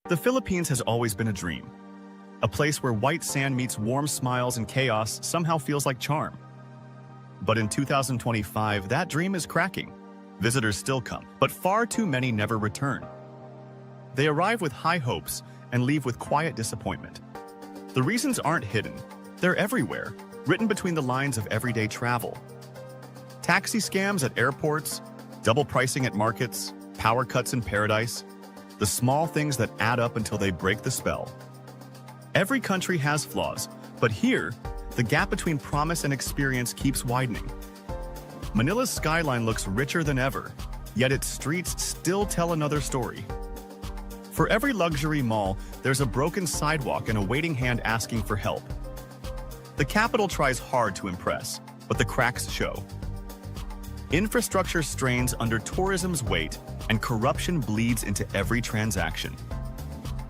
The Philippines has always been a dream. A place where white sand meets warm smiles and chaos somehow feels like charm. But in 2025, that dream is cracking. Visitors still come, but far too many never return. They arrive with high hopes and leave with quiet disappointment. The reasons aren't hidden. They're everywhere, written between the lines of everyday travel. Taxi scams at airports, double pricing at markets, power cuts in paradise, the small things that add up until they break the spell. Every country has flaws, but here, the gap between promise and experience keeps widening. Manila's skyline looks richer than ever, yet its streets still tell another story. For every luxury mall, there's a broken sidewalk and a waiting hand asking for help. The capital tries hard to impress, but the cracks show. Infrastructure strains under tourism's weight, and corruption bleeds into every transaction.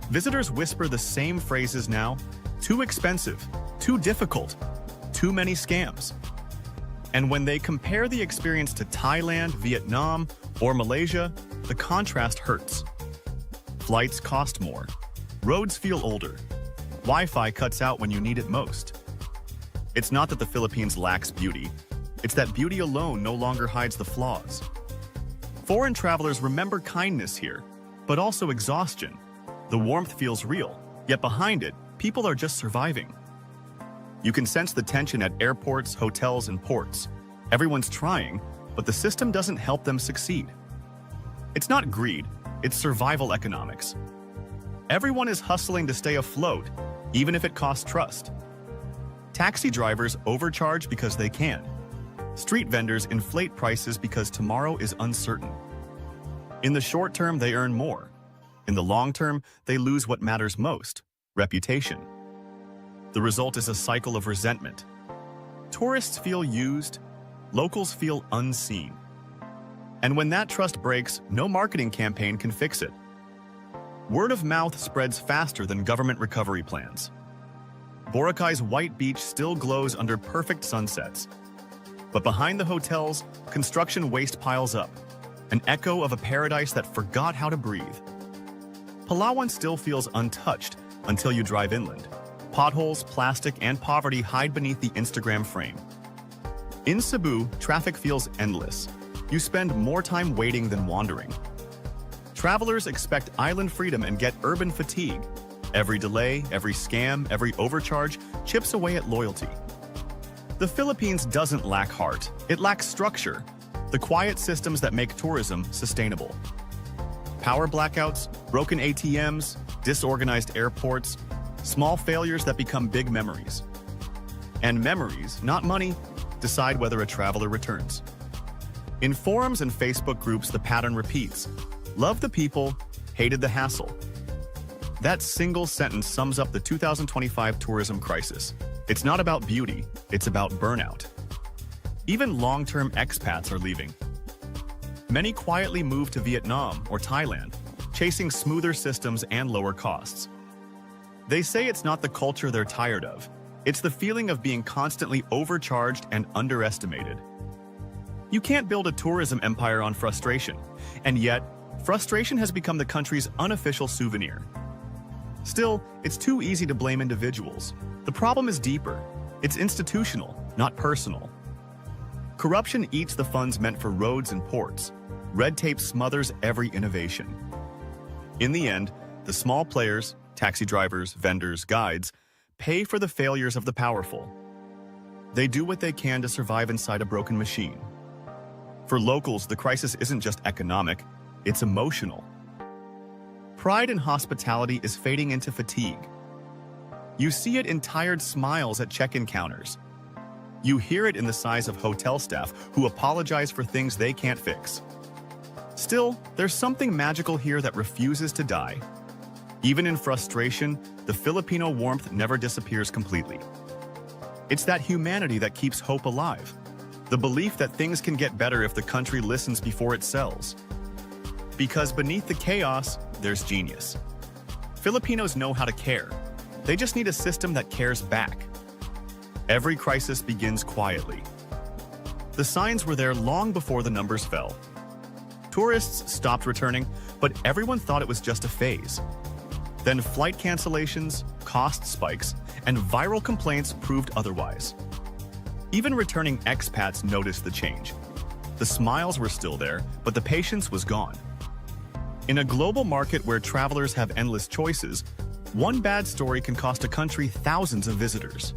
Visitors whisper the same phrases now: too expensive, too difficult, too many scams. And when they compare the experience to Thailand, Vietnam, or Malaysia, the contrast hurts. Flights cost more, roads feel older, Wi-Fi cuts out when you need it most. It's not that the Philippines lacks beauty, it's that beauty alone no longer hides the flaws. Foreign travelers remember kindness here, but also exhaustion. The warmth feels real, yet behind it, people are just surviving. You can sense the tension at airports, hotels, and ports. Everyone's trying, but the system doesn't help them succeed. It's not greed, it's survival economics. Everyone is hustling to stay afloat, even if it costs trust. Taxi drivers overcharge because they can. Street vendors inflate prices because tomorrow is uncertain. In the short term, they earn more. In the long term, they lose what matters most: reputation. The result is a cycle of resentment. Tourists feel used, locals feel unseen. And when that trust breaks, no marketing campaign can fix it. Word of mouth spreads faster than government recovery plans. Boracay's white beach still glows under perfect sunsets. But behind the hotels, construction waste piles up, an echo of a paradise that forgot how to breathe. Palawan still feels untouched until you drive inland. Potholes, plastic, and poverty hide beneath the Instagram frame. In Cebu, traffic feels endless. You spend more time waiting than wandering. Travelers expect island freedom and get urban fatigue. Every delay, every scam, every overcharge chips away at loyalty. The Philippines doesn't lack heart, it lacks structure, the quiet systems that make tourism sustainable. Power blackouts, broken ATMs, disorganized airports, small failures that become big memories. And memories, not money, decide whether a traveler returns. In forums and Facebook groups, the pattern repeats: loved the people, hated the hassle. That single sentence sums up the 2025 tourism crisis. It's not about beauty, it's about burnout. Even long-term expats are leaving. Many quietly move to Vietnam or Thailand, chasing smoother systems and lower costs. They say it's not the culture they're tired of, it's the feeling of being constantly overcharged and underestimated. You can't build a tourism empire on frustration, and yet, frustration has become the country's unofficial souvenir. Still, it's too easy to blame individuals. The problem is deeper. It's institutional, not personal. Corruption eats the funds meant for roads and ports. Red tape smothers every innovation. In the end, the small players, taxi drivers, vendors, guides, pay for the failures of the powerful. They do what they can to survive inside a broken machine. For locals, the crisis isn't just economic, it's emotional. Pride in hospitality is fading into fatigue. You see it in tired smiles at check-in counters. You hear it in the sighs of hotel staff who apologize for things they can't fix. Still, there's something magical here that refuses to die. Even in frustration, the Filipino warmth never disappears completely. It's that humanity that keeps hope alive. The belief that things can get better if the country listens before it sells. Because beneath the chaos, there's genius. Filipinos know how to care. They just need a system that cares back. Every crisis begins quietly. The signs were there long before the numbers fell. Tourists stopped returning, but everyone thought it was just a phase. Then flight cancellations, cost spikes, and viral complaints proved otherwise. Even returning expats noticed the change. The smiles were still there, but the patience was gone. In a global market where travelers have endless choices, one bad story can cost a country thousands of visitors.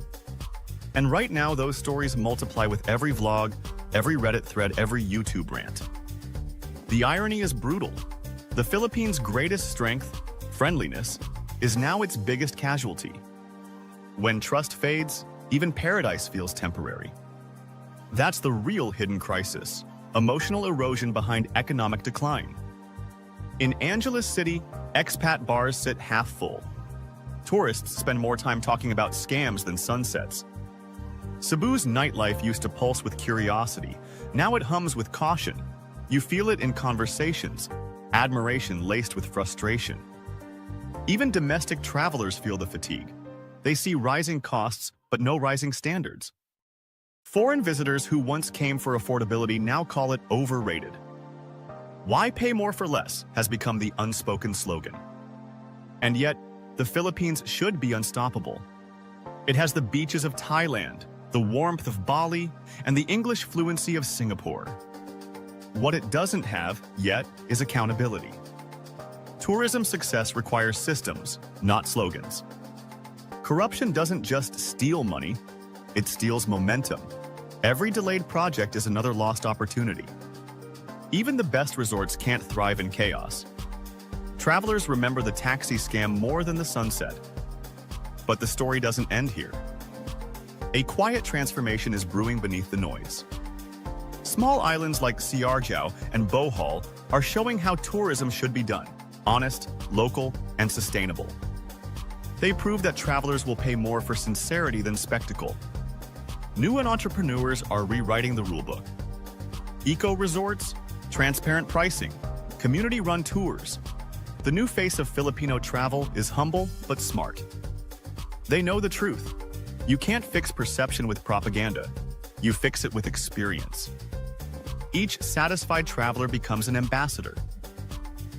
And right now, those stories multiply with every vlog, every Reddit thread, every YouTube rant. The irony is brutal. The Philippines' greatest strength, friendliness, is now its biggest casualty. When trust fades, even paradise feels temporary. That's the real hidden crisis, emotional erosion behind economic decline. In Angeles City, expat bars sit half full. Tourists spend more time talking about scams than sunsets. Cebu's nightlife used to pulse with curiosity. Now it hums with caution. You feel it in conversations, admiration laced with frustration. Even domestic travelers feel the fatigue. They see rising costs, but no rising standards. Foreign visitors who once came for affordability now call it overrated. Why pay more for less has become the unspoken slogan. And yet, the Philippines should be unstoppable. It has the beaches of Thailand, the warmth of Bali, and the English fluency of Singapore. What it doesn't have, yet, is accountability. Tourism success requires systems, not slogans. Corruption doesn't just steal money, it steals momentum. Every delayed project is another lost opportunity. Even the best resorts can't thrive in chaos. Travelers remember the taxi scam more than the sunset. But the story doesn't end here. A quiet transformation is brewing beneath the noise. Small islands like Siargao and Bohol are showing how tourism should be done: honest, local, and sustainable. They prove that travelers will pay more for sincerity than spectacle. New entrepreneurs are rewriting the rulebook. Eco-resorts, transparent pricing, community-run tours. The new face of Filipino travel is humble but smart. They know the truth. You can't fix perception with propaganda. You fix it with experience. Each satisfied traveler becomes an ambassador.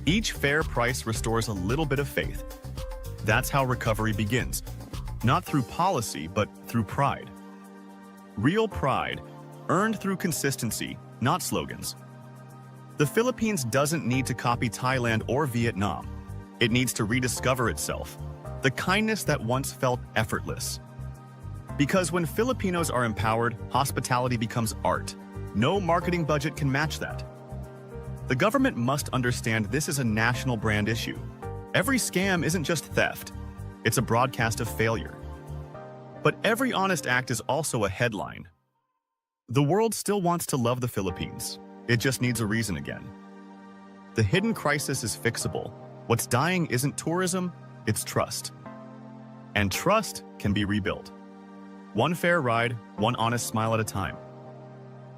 Each fair price restores a little bit of faith. That's how recovery begins, not through policy, but through pride. Real pride, earned through consistency, not slogans. The Philippines doesn't need to copy Thailand or Vietnam. It needs to rediscover itself, the kindness that once felt effortless. Because when Filipinos are empowered, hospitality becomes art. No marketing budget can match that. The government must understand this is a national brand issue. Every scam isn't just theft, it's a broadcast of failure. But every honest act is also a headline. The world still wants to love the Philippines. It just needs a reason again. The hidden crisis is fixable. What's dying isn't tourism, it's trust. And trust can be rebuilt. One fair ride, one honest smile at a time.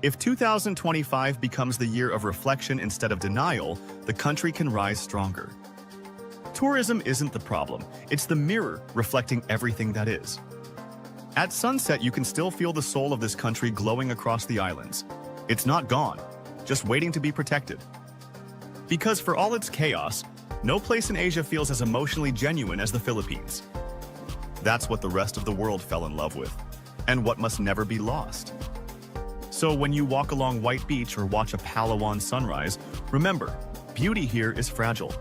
If 2025 becomes the year of reflection instead of denial, the country can rise stronger. Tourism isn't the problem, it's the mirror reflecting everything that is. At sunset, you can still feel the soul of this country glowing across the islands. It's not gone, just waiting to be protected. Because for all its chaos, no place in Asia feels as emotionally genuine as the Philippines. That's what the rest of the world fell in love with, and what must never be lost. So when you walk along White Beach or watch a Palawan sunrise, remember, beauty here is fragile.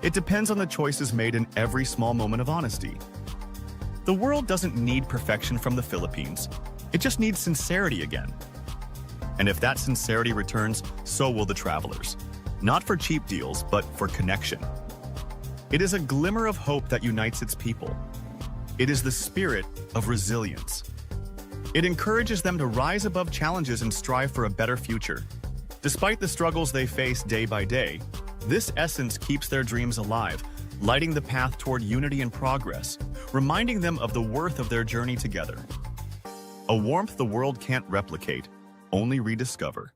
It depends on the choices made in every small moment of honesty. The world doesn't need perfection from the Philippines. It just needs sincerity again. And if that sincerity returns, so will the travelers. Not for cheap deals, but for connection. It is a glimmer of hope that unites its people. It is the spirit of resilience. It encourages them to rise above challenges and strive for a better future. Despite the struggles they face day by day, this essence keeps their dreams alive, lighting the path toward unity and progress, reminding them of the worth of their journey together. A warmth the world can't replicate, only rediscover.